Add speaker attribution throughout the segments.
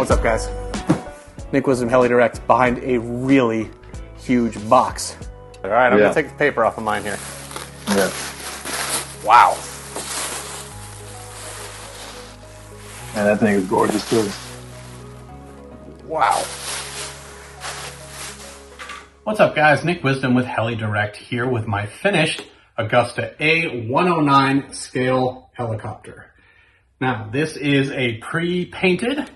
Speaker 1: What's up, guys? Nick Wisdom, Helidirect, behind a really huge box. All right, I'm gonna take the paper off of mine here.
Speaker 2: Yeah.
Speaker 1: Wow.
Speaker 2: And that thing is gorgeous too.
Speaker 1: Wow.
Speaker 3: What's up, guys? Nick Wisdom with Helidirect here with my finished Agusta A109 scale helicopter. Now, this is a pre-painted,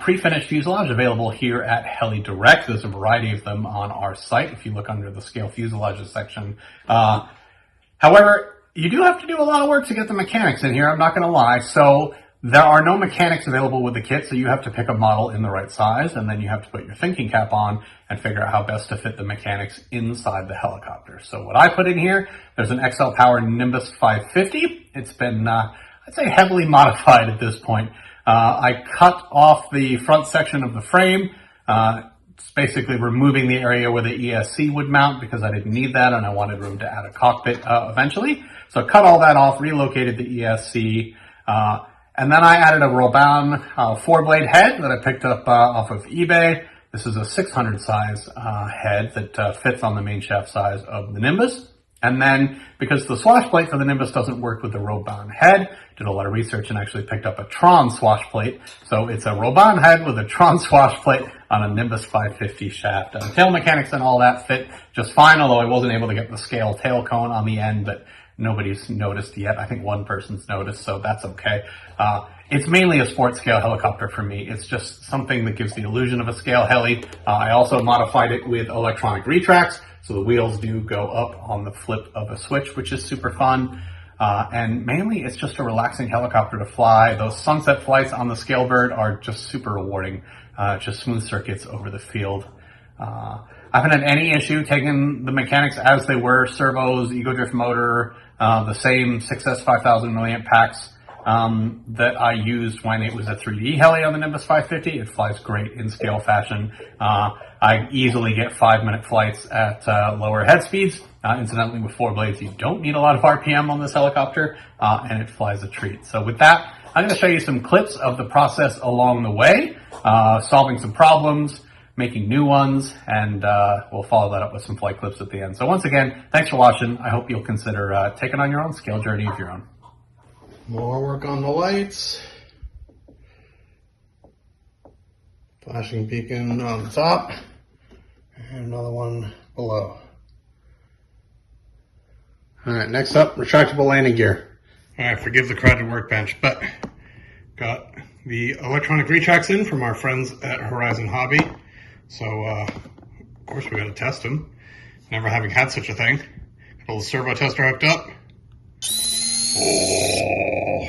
Speaker 3: pre-finished fuselage available here at Helidirect. There's a variety of them on our site if you look under the scale fuselages section. However, you do have to do a lot of work to get the mechanics in here, I'm not going to lie. So there are no mechanics available with the kit, so you have to pick a model in the right size, and then you have to put your thinking cap on and figure out how best to fit the mechanics inside the helicopter. So what I put in here, there's an XL Power Nimbus 550. It's been, I'd say, heavily modified at this point. I cut off the front section of the frame. It's basically removing the area where the ESC would mount because I didn't need that and I wanted room to add a cockpit eventually. So I cut all that off, relocated the ESC, and then I added a Roban 4-blade head that I picked up off of eBay. This is a 600 size head that fits on the main shaft size of the Nimbus. And then, because the swashplate for the Nimbus doesn't work with the Roban head, did a lot of research and actually picked up a Tron swashplate. So it's a Roban head with a Tron swashplate on a Nimbus 550 shaft. Tail mechanics and all that fit just fine, although I wasn't able to get the scale tail cone on the end, but nobody's noticed yet. I think one person's noticed, so that's okay. It's mainly a sports scale helicopter for me. It's just something that gives the illusion of a scale heli. I also modified it with electronic retracts, so the wheels do go up on the flip of a switch, which is super fun. And mainly it's just a relaxing helicopter to fly. Those sunset flights on the Scalebird are just super rewarding. Just smooth circuits over the field. I haven't had any issue taking the mechanics as they were, servos, ego drift motor, the same 6S 5000 milliamp packs that I used when it was a 3D heli on the Nimbus 550. It flies great in scale fashion. I easily get 5-minute flights at lower head speeds. Incidentally, with 4 blades, you don't need a lot of RPM on this helicopter, and it flies a treat. So with that, I'm going to show you some clips of the process along the way, solving some problems, making new ones, and we'll follow that up with some flight clips at the end. So once again, thanks for watching. I hope you'll consider taking on your own scale journey of your own. More work on the lights. Flashing beacon on the top, and another one below. All right, next up, retractable landing gear. All right, forgive the crowded workbench, but got the electronic retracts in from our friends at Horizon Hobby. So, of course, we got to test them. Never having had such a thing. Got a little servo tester hooked up. Oh,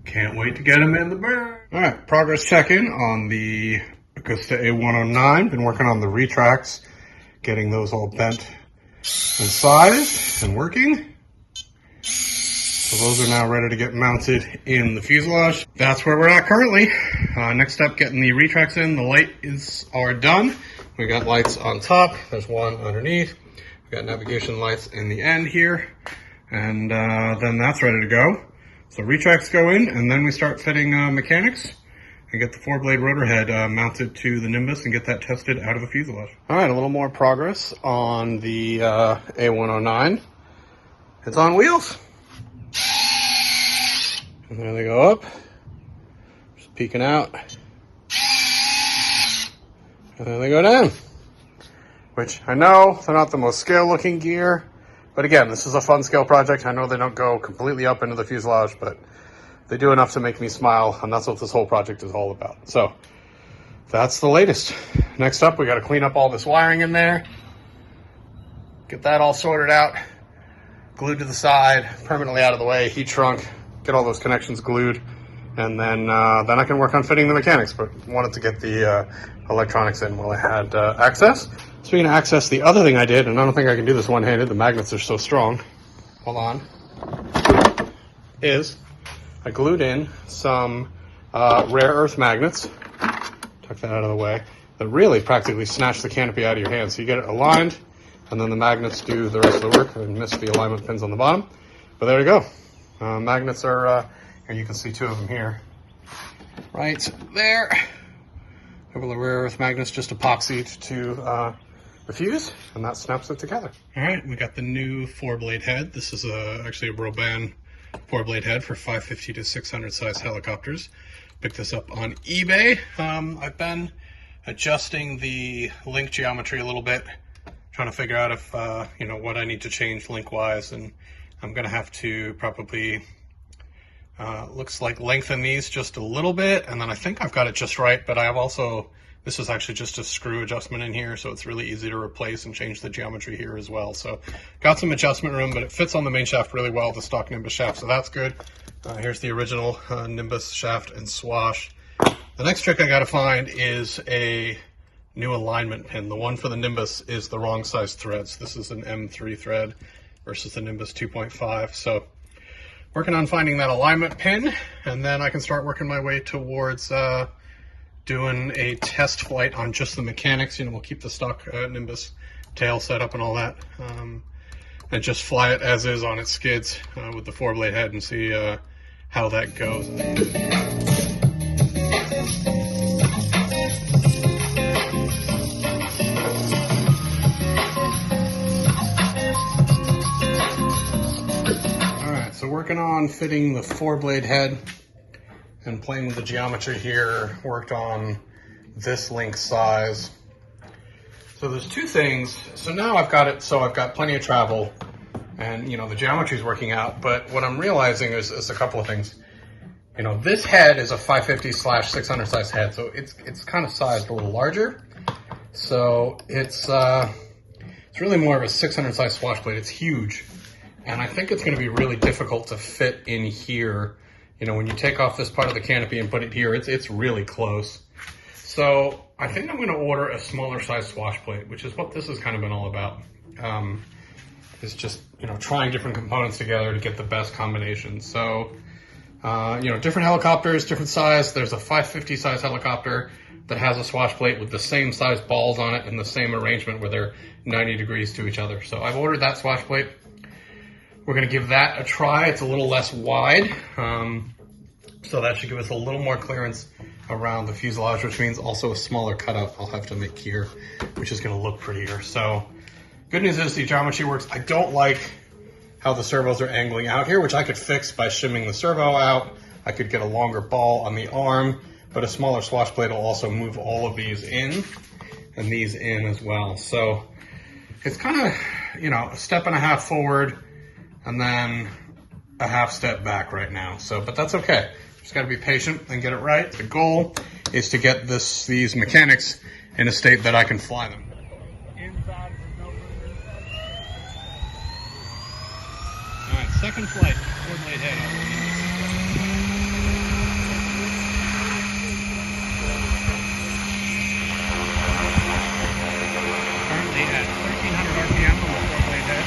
Speaker 3: can't wait to get them in the bird. All right, progress check-in on the Agusta A109. Been working on the retracts, getting those all bent and sized and working. So those are now ready to get mounted in the fuselage. That's where we're at currently. Next up, getting the retracts in. The lights are done. We got lights on top. There's one underneath. We got navigation lights in the end here. And then that's ready to go. So retracts go in, and then we start fitting mechanics and get the 4-blade rotor head mounted to the Nimbus and get that tested out of the fuselage. All right, a little more progress on the A109. It's on wheels. And there they go up, just peeking out. And then they go down, which I know they're not the most scale looking gear, but again, this is a fun scale project. I know they don't go completely up into the fuselage, but they do enough to make me smile, and that's what this whole project is all about. So that's the latest. Next up, we got to clean up all this wiring in there, get that all sorted out, glued to the side, permanently out of the way, heat shrunk, get all those connections glued, and then I can work on fitting the mechanics, but wanted to get the electronics in while I had access. Speaking of access, the other thing I did, and I don't think I can do this one-handed, the magnets are so strong, hold on, is I glued in some rare earth magnets, tuck that out of the way, that really practically snatch the canopy out of your hand. So you get it aligned, and then the magnets do the rest of the work. I missed the alignment pins on the bottom, but there you go. Magnets are, here you can see 2 of them here, right there. A couple of rare earth magnets just epoxied to the fuse, and that snaps it together. All right, we got the new 4-blade head. This is actually a Roban 4-blade head for 550 to 600 size helicopters. Picked this up on eBay. I've been adjusting the link geometry a little bit, trying to figure out if, what I need to change link-wise, and I'm gonna have to probably, looks like lengthen these just a little bit, and then I think I've got it just right, but I have also, this is actually just a screw adjustment in here, so it's really easy to replace and change the geometry here as well. So got some adjustment room, but it fits on the main shaft really well, the stock Nimbus shaft, so that's good. Here's the original Nimbus shaft and swash. The next trick I gotta find is a new alignment pin. The one for the Nimbus is the wrong size threads. This is an M3 thread versus the Nimbus 2.5. So working on finding that alignment pin, and then I can start working my way towards doing a test flight on just the mechanics. We'll keep the stock Nimbus tail set up and all that, and just fly it as is on its skids with the 4-blade head and see how that goes. So working on fitting the 4-blade head and playing with the geometry here, worked on this link size. So there's two things. So now I've got it, so I've got plenty of travel and the geometry's working out, but what I'm realizing is a couple of things. This head is a 550/600 size head, so it's kind of sized a little larger. So it's really more of a 600 size swash plate. It's huge. And I think it's going to be really difficult to fit in here. When you take off this part of the canopy and put it here, it's really close. So I think I'm going to order a smaller size swash plate, which is what this has kind of been all about. It's just, trying different components together to get the best combination. So, different helicopters, different size. There's a 550 size helicopter that has a swash plate with the same size balls on it and the same arrangement where they're 90 degrees to each other. So I've ordered that swash plate. We're going to give that a try. It's a little less wide, so that should give us a little more clearance around the fuselage, which means also a smaller cutout I'll have to make here, which is going to look prettier. So good news is the geometry works. I don't like how the servos are angling out here, which I could fix by shimming the servo out. I could get a longer ball on the arm, but a smaller swash plate will also move all of these in and these in as well. So it's kind of, a step and a half forward and then a half step back right now. So, but that's okay. Just got to be patient and get it right. The goal is to get these mechanics in a state that I can fly them. All right, second flight, 4-blade head. Currently at 1,300 RPM on the 4-blade head.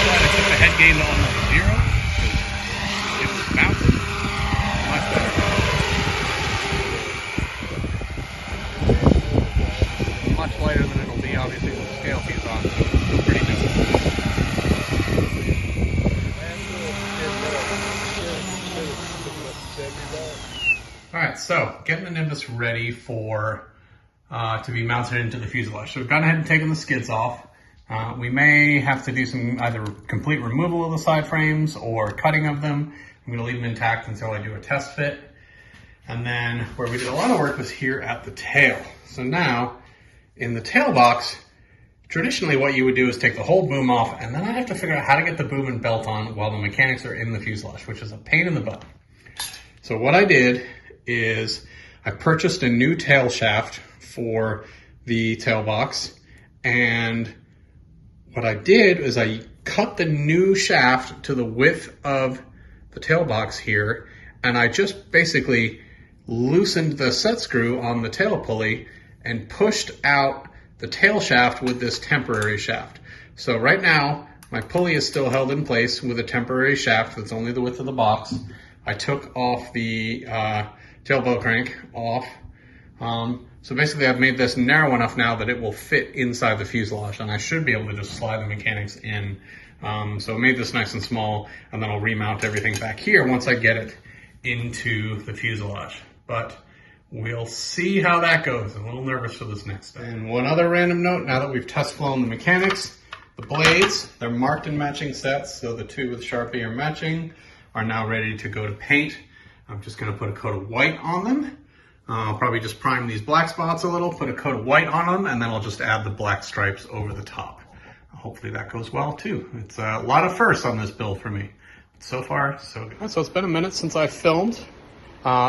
Speaker 3: I took the head gain to almost 0 because it was bouncing. Much better. Much lighter than it'll be, obviously, with the scale piece on, so it's pretty difficult. Alright, so getting the Nimbus ready for to be mounted into the fuselage. So we've gone ahead and taken the skids off. We may have to do some either complete removal of the side frames or cutting of them. I'm going to leave them intact until I do a test fit. And then where we did a lot of work was here at the tail. So now in the tail box, traditionally what you would do is take the whole boom off, and then I'd have to figure out how to get the boom and belt on while the mechanics are in the fuselage, which is a pain in the butt. So what I did is I purchased a new tail shaft for the tail box, and what I did is I cut the new shaft to the width of the tail box here, and I just basically loosened the set screw on the tail pulley and pushed out the tail shaft with this temporary shaft. So right now, my pulley is still held in place with a temporary shaft that's only the width of the box. I took off the tail bow crank off. So basically I've made this narrow enough now that it will fit inside the fuselage, and I should be able to just slide the mechanics in. So I made this nice and small, and then I'll remount everything back here once I get it into the fuselage. but we'll see how that goes. I'm a little nervous for this next step. And one other random note, now that we've test flown the mechanics, the blades, they're marked in matching sets, so the two with Sharpie are matching, are now ready to go to paint. I'm just gonna put a coat of white on them. I'll probably just prime these black spots a little, put a coat of white on them, and then I'll just add the black stripes over the top. Hopefully that goes well too. It's a lot of firsts on this build for me. So far, so good. So it's been a minute since I filmed.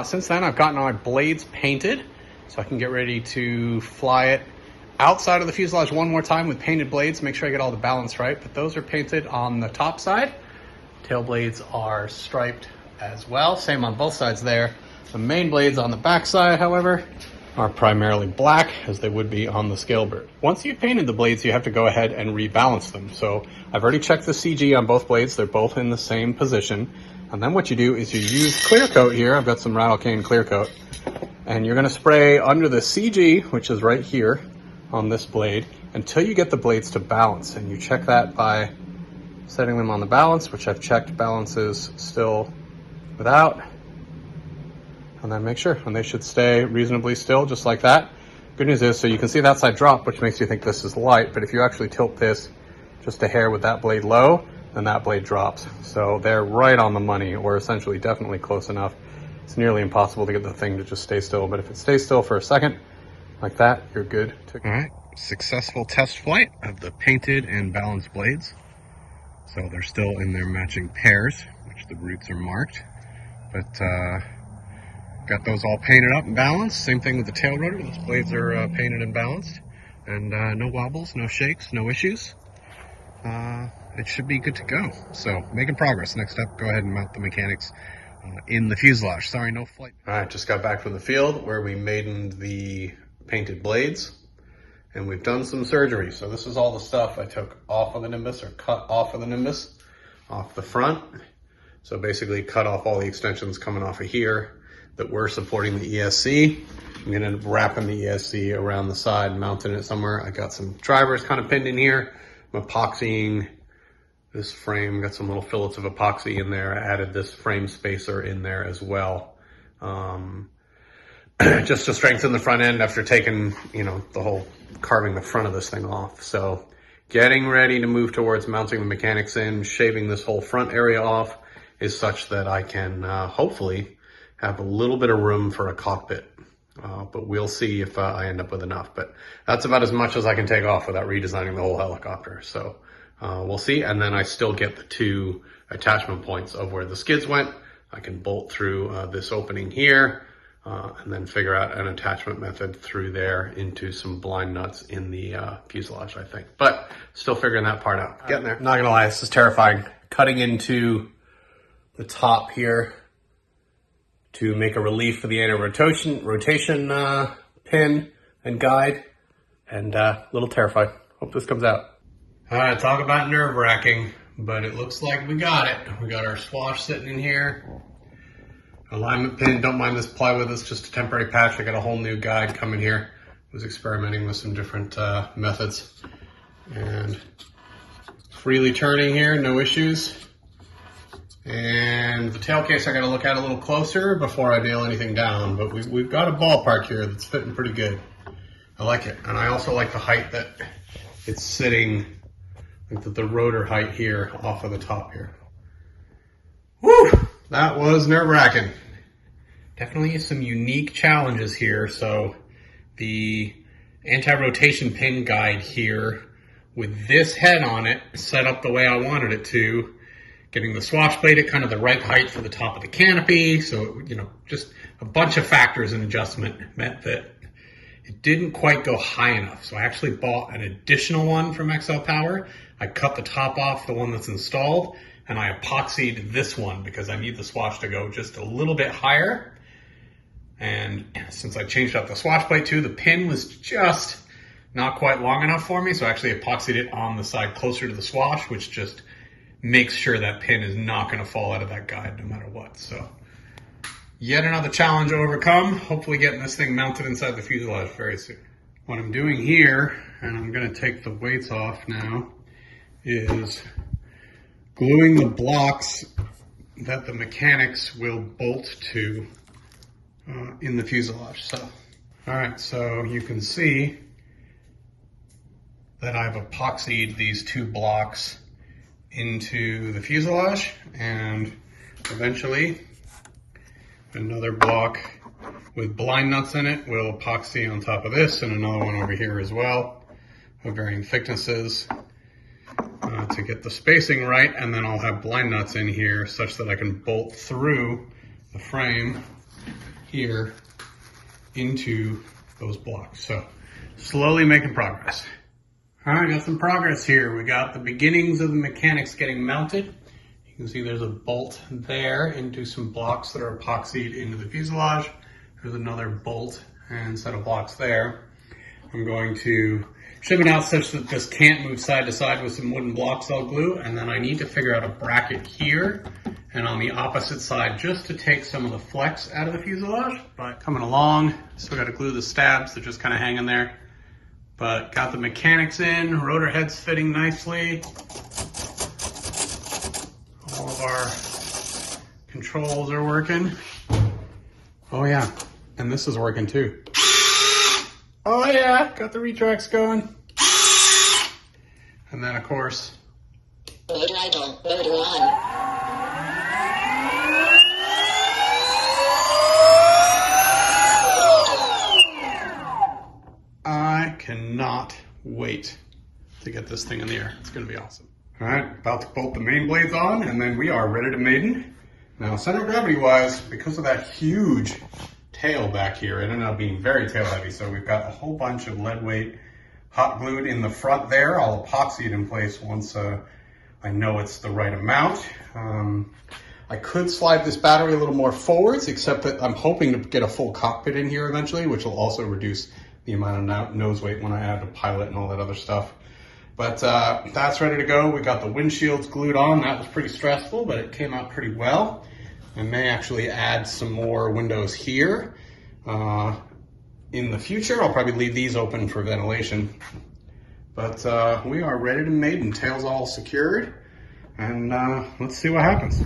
Speaker 3: Since then, I've gotten my blades painted, so I can get ready to fly it outside of the fuselage one more time with painted blades, make sure I get all the balance right. But those are painted on the top side. Tail blades are striped as well, same on both sides there. The main blades on the back side, however, are primarily black, as they would be on the Scalebird. Once you've painted the blades, you have to go ahead and rebalance them. So I've already checked the CG on both blades. They're both in the same position. And then what you do is you use clear coat here. I've got some rattle cane clear coat. And you're gonna spray under the CG, which is right here on this blade, until you get the blades to balance. And you check that by setting them on the balance, which I've checked balances still without. And then make sure, and they should stay reasonably still, just like that. Good news is, so you can see that side drop, which makes you think this is light, but if you actually tilt this just a hair with that blade low, then that blade drops. So they're right on the money, or essentially definitely close enough. It's nearly impossible to get the thing to just stay still, but if it stays still for a second, like that, you're good to go. All right, successful test flight of the painted and balanced blades. So they're still in their matching pairs, which the roots are marked, but got those all painted up and balanced. Same thing with the tail rotor. Those blades are painted and balanced. And no wobbles, no shakes, no issues. It should be good to go. So making progress. Next up, go ahead and mount the mechanics in the fuselage. Sorry, no flight. All right, just got back from the field where we maidened the painted blades. And we've done some surgery. So this is all the stuff I took off of the Nimbus, or cut off of the Nimbus, off the front. So basically cut off all the extensions coming off of here that were supporting the ESC. I'm gonna end up wrapping the ESC around the side, mounting it somewhere. I got some drivers kind of pinned in here. I'm epoxying this frame, got some little fillets of epoxy in there. I added this frame spacer in there as well. Just to strengthen the front end after taking, the whole carving the front of this thing off. So getting ready to move towards mounting the mechanics in, shaving this whole front area off is such that I can hopefully have a little bit of room for a cockpit, but we'll see if I end up with enough. But that's about as much as I can take off without redesigning the whole helicopter. So we'll see. And then I still get the two attachment points of where the skids went. I can bolt through this opening here and then figure out an attachment method through there into some blind nuts in the fuselage, I think. But still figuring that part out. Getting there. Not gonna lie, this is terrifying. Cutting into the top here to make a relief for the anti-rotation pin and guide, and a little terrified. Hope this comes out. All right, talk about nerve-wracking, but it looks like we got it. We got our swash sitting in here. Alignment pin, don't mind this plywood, it's just a temporary patch. I got a whole new guide coming here. I was experimenting with some different methods. And freely turning here, no issues. And the tail case I got to look at a little closer before I nail anything down, but we've got a ballpark here that's fitting pretty good. I like it, and I also like the height that it's sitting, like the rotor height here off of the top here. Woo! That was nerve-wracking. Definitely some unique challenges here. So the anti-rotation pin guide here with this head on it set up the way I wanted it to. Getting the swash plate at kind of the right height for the top of the canopy. So, just a bunch of factors in adjustment meant that it didn't quite go high enough. So I actually bought an additional one from XL Power. I cut the top off the one that's installed, and I epoxied this one because I need the swash to go just a little bit higher. And since I changed out the swash plate too, the pin was just not quite long enough for me. So I actually epoxied it on the side closer to the swash, which just makes sure that pin is not going to fall out of that guide no matter what. So yet another challenge to overcome. Hopefully getting this thing mounted inside the fuselage very soon. What I'm doing here, and I'm going to take the weights off now, is gluing the blocks that the mechanics will bolt to in the fuselage. So, all right, so you can see that I've epoxied these 2 blocks into the fuselage, and eventually another block with blind nuts in it will epoxy on top of this, and another one over here as well of varying thicknesses to get the spacing right, and then I'll have blind nuts in here such that I can bolt through the frame here into those blocks. So slowly making progress. All right, got some progress here. We got the beginnings of the mechanics getting mounted. You can see there's a bolt there into some blocks that are epoxied into the fuselage. There's another bolt and set of blocks there. I'm going to shim it out such that this can't move side to side with some wooden blocks I'll glue, and then I need to figure out a bracket here and on the opposite side just to take some of the flex out of the fuselage. But coming along, still got to glue the stabs, they're just kind of hanging there. But got the mechanics in, rotor heads fitting nicely. All of our controls are working. Oh yeah, and this is working too. Oh yeah, got the retracts going. And then of course,
Speaker 4: motor idle, motor on.
Speaker 3: I cannot wait to get this thing in the air. It's gonna be awesome. All right, about to bolt the main blades on, and then we are ready to maiden. Now, center of gravity wise, because of that huge tail back here, it ended up being very tail heavy. So we've got a whole bunch of lead weight hot glued in the front there. I'll epoxy it in place once I know it's the right amount. I could slide this battery a little more forwards, except that I'm hoping to get a full cockpit in here eventually, which will also reduce the amount of nose weight when I add a pilot and all that other stuff. But that's ready to go. We got the windshields glued on. That was pretty stressful, but it came out pretty well. I may actually add some more windows here. In the future, I'll probably leave these open for ventilation. But we are ready to maiden. Tail's all secured, and let's see what happens.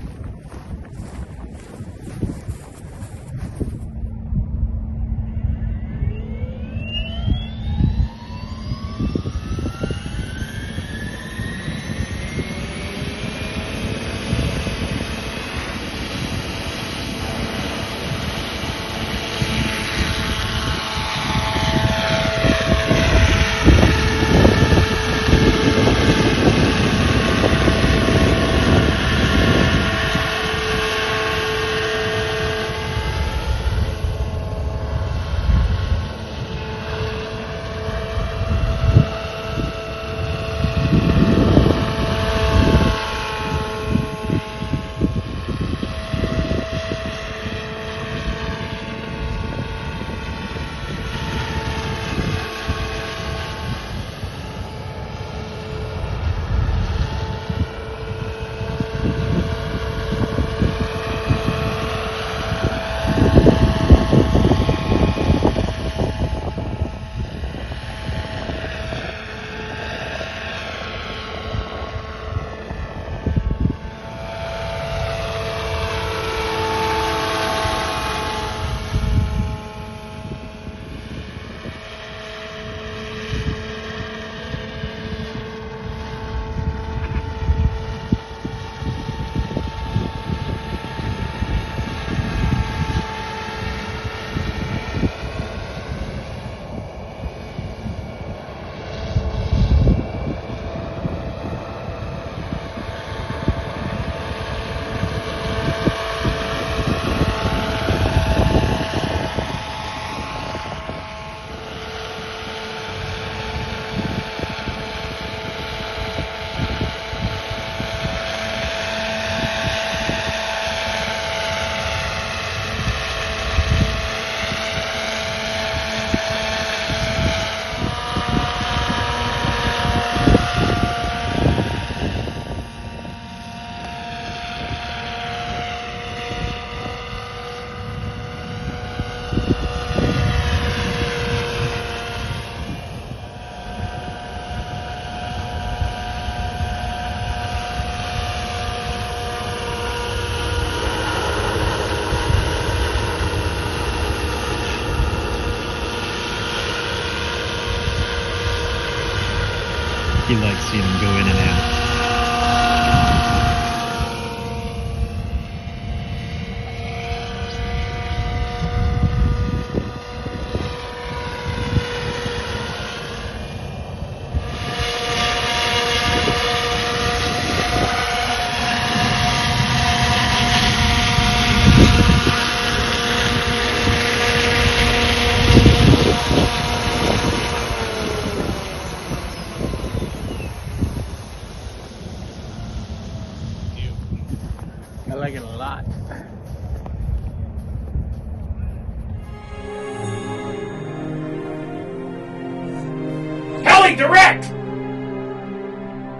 Speaker 5: He likes seeing them go in and out.
Speaker 1: I like it a lot.
Speaker 3: Helidirect!